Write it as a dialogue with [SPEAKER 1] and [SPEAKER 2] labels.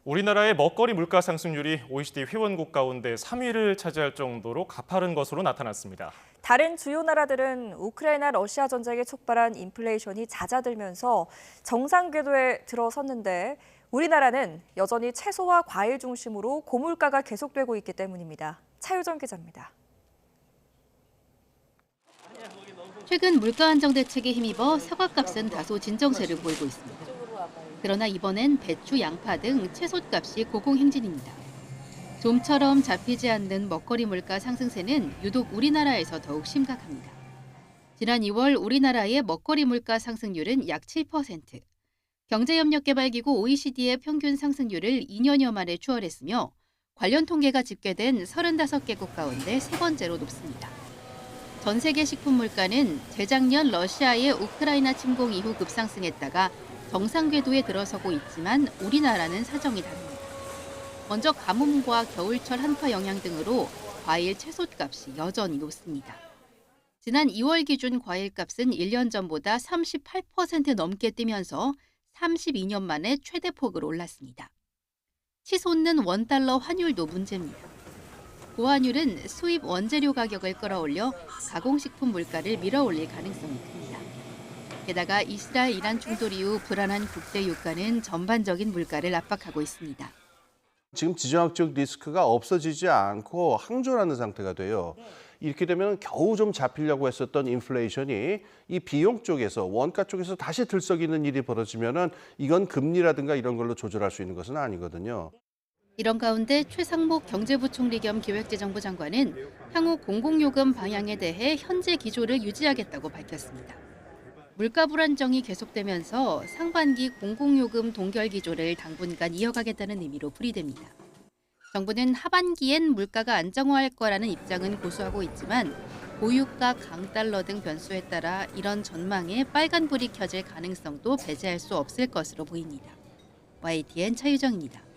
[SPEAKER 1] 우리나라의 먹거리 물가 상승률이 OECD 회원국 가운데 3위를 차지할 정도로 가파른 것으로 나타났습니다.
[SPEAKER 2] 다른 주요 나라들은 우크라이나 러시아 전쟁이 촉발한 인플레이션이 잦아들면서 정상 궤도에 들어섰는데 우리나라는 여전히 채소와 과일 중심으로 고물가가 계속되고 있기 때문입니다. 차유정 기자입니다.
[SPEAKER 3] 최근 물가 안정 대책에 힘입어 사과값은 다소 진정세를 보이고 있습니다. 그러나 이번엔 배추, 양파 등 채소값이 고공행진입니다. 좀처럼 잡히지 않는 먹거리 물가 상승세는 유독 우리나라에서 더욱 심각합니다. 지난 2월 우리나라의 먹거리 물가 상승률은 약 7%. 경제협력개발기구 OECD의 평균 상승률을 2년여 만에 추월했으며 관련 통계가 집계된 35개국 가운데 세 번째로 높습니다. 전 세계 식품 물가는 재작년 러시아의 우크라이나 침공 이후 급상승했다가 정상 궤도에 들어서고 있지만 우리나라는 사정이 다릅니다. 먼저 가뭄과 겨울철 한파 영향 등으로 과일, 채소값이 여전히 높습니다. 지난 2월 기준 과일값은 1년 전보다 38% 넘게 뛰면서 32년 만에 최대폭으로 올랐습니다. 치솟는 원달러 환율도 문제입니다. 고환율은 수입 원재료 가격을 끌어올려 가공식품 물가를 밀어올릴 가능성이 큽니다. 게다가 이스라엘 이란 충돌 이후 불안한 국제 유가는 전반적인 물가를 압박하고 있습니다.
[SPEAKER 4] 지금 지정학적 리스크가 없어지지 않고 항존하는 상태가 돼요. 이렇게 되면 겨우 좀 잡히려고 했었던 인플레이션이 이 비용 쪽에서 원가 쪽에서 다시 들썩이는 일이 벌어지면은 이건 금리라든가 이런 걸로 조절할 수 있는 것은 아니거든요.
[SPEAKER 3] 이런 가운데 최상목 경제부총리 겸 기획재정부 장관은 향후 공공요금 방향에 대해 현재 기조를 유지하겠다고 밝혔습니다. 물가 불안정이 계속되면서 상반기 공공요금 동결 기조를 당분간 이어가겠다는 의미로 풀이됩니다. 정부는 하반기엔 물가가 안정화할 거라는 입장은 고수하고 있지만 고유가, 강달러 등 변수에 따라 이런 전망에 빨간불이 켜질 가능성도 배제할 수 없을 것으로 보입니다. YTN 차유정입니다.